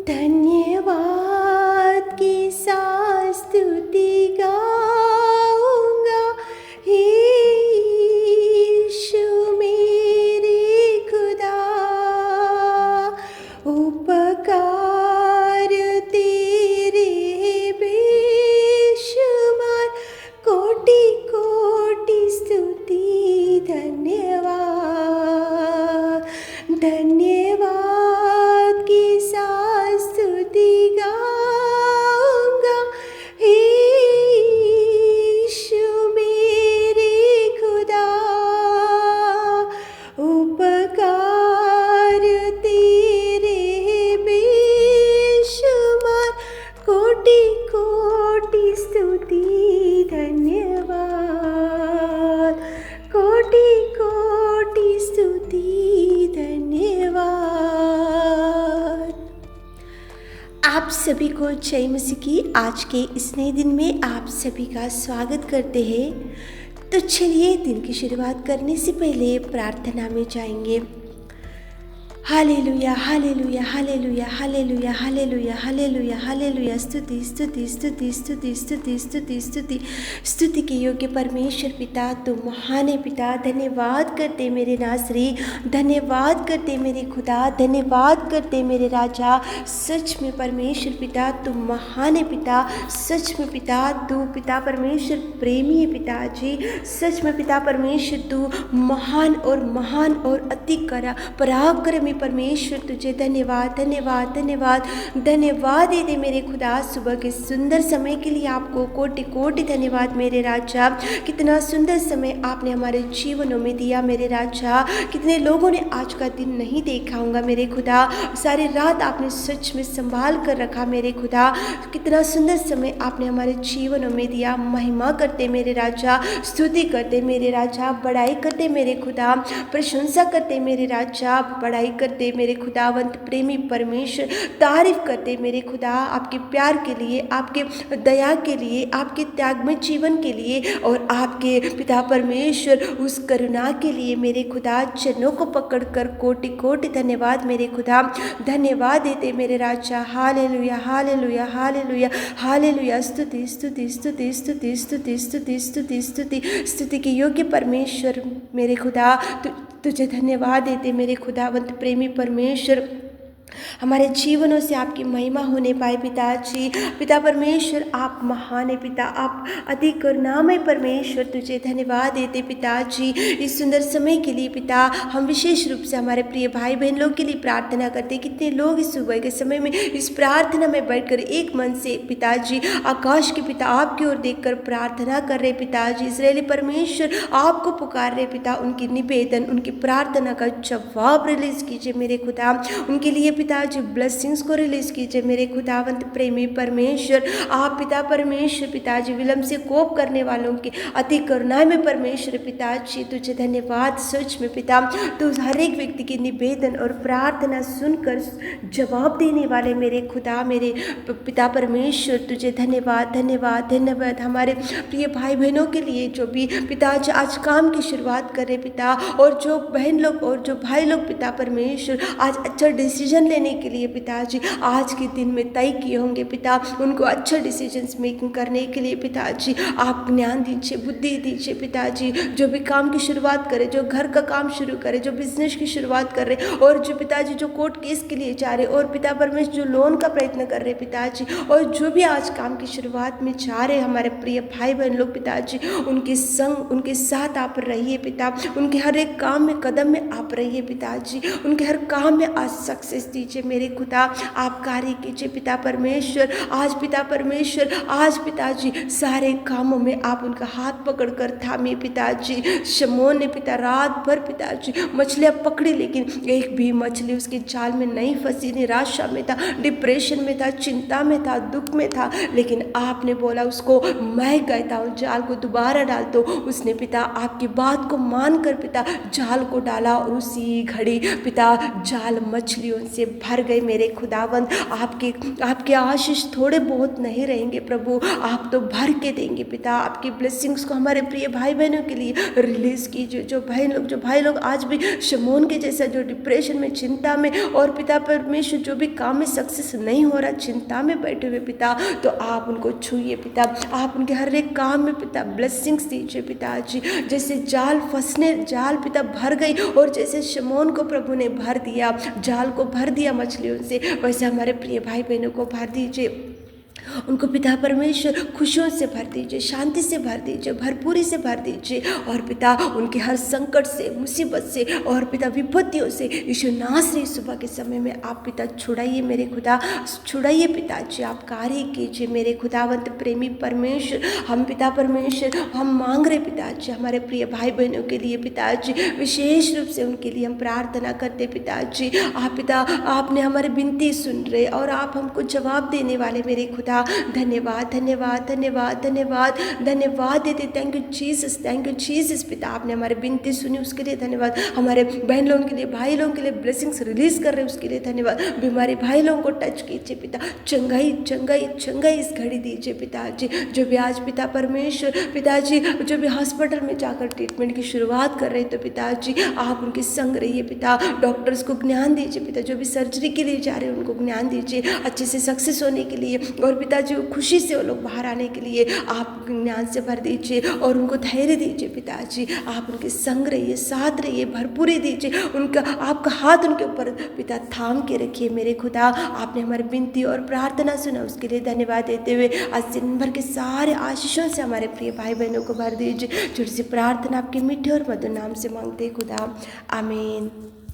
धन्यवाद की साथ स्तुति गाऊंगा, हे यीशु मेरे खुदा। उपकार तेरे बेशुमार, कोटि कोटि स्तुति धन्यवाद। धन्यवाद की साथ स्तुति गाऊंगा, हे यीशु मेरे खुदा। उपकार तेरे बेशुमार, कोटि कोटि स्तुति धन्यवाद। कोटि कोटि स्तुति धन्यवाद। आप सभी को जय मसीह की आज के इस नए दिन में आप सभी का स्वागत करते हैं। तो चलिए दिन की शुरुआत करने से पहले प्रार्थना में जाएंगे। Hallelujah hallelujah hallelujah hallelujah hallelujah hallelujah hallelujah. स्तुति स्तुति स्तुति स्तुति स्तुति स्तुति स्तुति स्तुति के योग्य परमेश्वर पिता, तुम महान है पिता। धन्यवाद करते मेरे नासरी, धन्यवाद करते मेरे खुदा, धन्यवाद करते मेरे राजा। सच में परमेश्वर पिता तुम महान है पिता। सच में पिता तू पिता परमेश्वर प्रेमी है पिता जी। सच में पिता परमेश्वर तू महान और अति पराक्रमी परमेश्वर। तुझे धन्यवाद धन्यवाद धन्यवाद धन्यवाद दे मेरे खुदा। सुबह के सुंदर समय के लिए आपको कोटि कोटि धन्यवाद मेरे राजा। कितना सुंदर समय आपने हमारे जीवनों में दिया मेरे राजा। कितने लोगों ने आज का दिन नहीं देखा होगा मेरे खुदा। सारी रात आपने सच में संभाल कर रखा मेरे खुदा। कितना सुंदर समय आपने हमारे जीवनों में दिया। महिमा करते मेरे राजा, स्तुति करते मेरे राजा, बड़ाई करते मेरे खुदा, प्रशंसा करते मेरे राजा, बड़ाई करते मेरे खुदावंत प्रेमी परमेश्वर। तारीफ करते मेरे खुदा आपके प्यार के लिए, आपके दया के लिए, आपके त्यागमय जीवन के लिए और आपके पिता परमेश्वर उस करुणा के लिए मेरे खुदा। चरणों को पकड़कर कोटि कोटि धन्यवाद मेरे खुदा। धन्यवाद देते मेरे राजा। Hallelujah hallelujah hallelujah hallelujah. स्तुति स्तुति स्तुति स्तुति स्तुति स्तुति स्तुति स्तुति स्तुति के योग्य परमेश्वर मेरे खुदा। तुझे धन्यवाद देते मेरे खुदावंत प्रेमी परमेश्वर। हमारे जीवनों से आपकी महिमा होने पाए पिताजी। पिता परमेश्वर आप महान है पिता, आप अति करुणामय परमेश्वर। तुझे धन्यवाद देते पिताजी इस सुंदर समय के लिए पिता। हम विशेष रूप से हमारे प्रिय भाई बहन लोग के लिए प्रार्थना करते। कितने लोग इस सुबह के समय में इस प्रार्थना में बैठकर एक मन से पिताजी आकाश के पिता आपकी ओर देखकर प्रार्थना कर रहे पिताजी। इस्राएली परमेश्वर आपको पुकार रहे पिता। उनकी निवेदन, उनकी प्रार्थना का जवाब रिलीज कीजिए मेरे खुदा। उनके लिए पिताजी ब्लेसिंग्स को रिलीज कीजिए मेरे खुदावंत प्रेमी परमेश्वर। आप पिता परमेश्वर पिताजी विलंब से कोप करने वालों के अति करुणा में परमेश्वर पिताजी। तुझे धन्यवाद। सच में पिता तू हर एक व्यक्ति की निवेदन और प्रार्थना सुनकर जवाब देने वाले मेरे खुदा मेरे पिता परमेश्वर। तुझे धन्यवाद धन्यवाद धन्यवाद। हमारे प्रिय भाई बहनों के लिए जो भी पिताजी आज काम की शुरुआत कर रहे पिता, और जो बहन लोग और जो भाई लोग पिता परमेश्वर आज अच्छा डिसीजन लेने के लिए पिताजी आज के दिन में तय किए होंगे पिता। उनको अच्छा डिसीजंस मेकिंग करने के लिए पिताजी आप ज्ञान दीजिए, बुद्धि दीजिए पिताजी। जो भी काम की शुरुआत करे, जो घर का काम शुरू करे, जो बिजनेस की शुरुआत कर रहे, और जो पिताजी जो कोर्ट केस के लिए जा रहे, और पिता परमेश्वर जो लोन का प्रयत्न कर रहे पिताजी, और जो भी आज काम की शुरुआत में जा रहे हमारे प्रिय भाई बहन लोग पिताजी, उनके संग उनके साथ आप रहिए पिता। उनके हर एक काम में कदम में आप रहिए पिताजी। उनके हर काम में आज सक्सेस दीजिए मेरे खुदा। आप कार्य कीजिए पिता परमेश्वर। आज पिता परमेश्वर आज पिताजी सारे कामों में आप उनका हाथ पकड़कर थामिए पिताजी। शमौन ने पिता रात भर पिताजी मछलियां पकड़ी, लेकिन एक भी मछली उसके जाल में नहीं फंसी। निराशा में था, डिप्रेशन में था, चिंता में था, दुख में था, लेकिन आपने बोला उसको मैं कहता हूँ जाल को दोबारा डाल दो। उसने पिता आपकी बात को मानकर पिता जाल को डाला, और उसी घड़ी पिता जाल मछलियों से भर गए मेरे खुदावंद। आपके आशीष थोड़े बहुत नहीं रहेंगे प्रभु, आप तो भर के देंगे पिता। आपकी ब्लेसिंग्स को हमारे प्रिय भाई बहनों के लिए रिलीज़ कीजिए। जो भाई लोग आज भी शमोन के जैसा जो डिप्रेशन में, चिंता में, और पिता परमेश्वर जो भी काम में सक्सेस नहीं हो रहा, चिंता में बैठे हुए पिता, तो आप उनको छूइए पिता। आप उनके हर एक काम में पिता ब्लेसिंग्स दीजिए पिताजी। जैसे जाल पिता भर गई, और जैसे शमोन को प्रभु ने भर दिया, जाल को भर दिया मछलियों से, वैसे हमारे प्रिय भाई बहनों को भर दीजिए। उनको पिता परमेश्वर खुशियों से भर दीजिए, शांति से भर दीजिए, भरपूरी से भर दीजिए। और पिता उनके हर संकट से, मुसीबत से, और पिता विपत्तियों से यीशु नासरी सुबह के समय में आप पिता छुड़ाइए मेरे खुदा, छुड़ाइए पिताजी। आप कार्य कीजिए मेरे खुदावंत प्रेमी परमेश्वर। हम पिता परमेश्वर हम मांग रहे पिताजी हमारे प्रिय भाई बहनों के लिए पिताजी, विशेष रूप से उनके लिए हम प्रार्थना करते पिताजी। आप पिता आपने हमारी विनती सुन रहे, और आप हमको जवाब देने वाले मेरे खुदा। धन्यवाद धन्यवाद धन्यवाद धन्यवाद धन्यवाद देते। थैंक यू जीसस पिता, आपने हमारे विनती सुनी उसके लिए धन्यवाद। हमारे बहन लोगों के लिए, भाई लोगों के लिए ब्लेसिंग्स रिलीज कर रहे हैं उसके लिए धन्यवाद। बीमारी भाई लोगों को टच कीजिए पिता, चंगाई इस घड़ी दीजिए पिताजी। जो भी आज पिता परमेश्वर पिताजी जो भी हॉस्पिटल में जाकर ट्रीटमेंट की शुरुआत कर रहे हैं, तो पिताजी आप उनके संग रहिए पिता। डॉक्टर्स को ज्ञान दीजिए पिता, जो भी सर्जरी के लिए जा रहे हैं उनको ज्ञान दीजिए अच्छे से सक्सेस होने के लिए। और पिताजी खुशी से वो लोग बाहर आने के लिए आप ज्ञान से भर दीजिए, और उनको धैर्य दीजिए पिताजी। आप उनके संग रहिए, साथ रहिए, भरपूरी दीजिए। उनका आपका हाथ उनके ऊपर पिता थाम के रखिए मेरे खुदा। आपने हमारी विनती और प्रार्थना सुना, उसके लिए धन्यवाद देते हुए आज दिन भर के सारे आशीषों से हमारे प्रिय भाई बहनों को भर दीजिए। छोटी सी प्रार्थना आपके मीठे और मधुर नाम से मांगते खुदा, आमीन।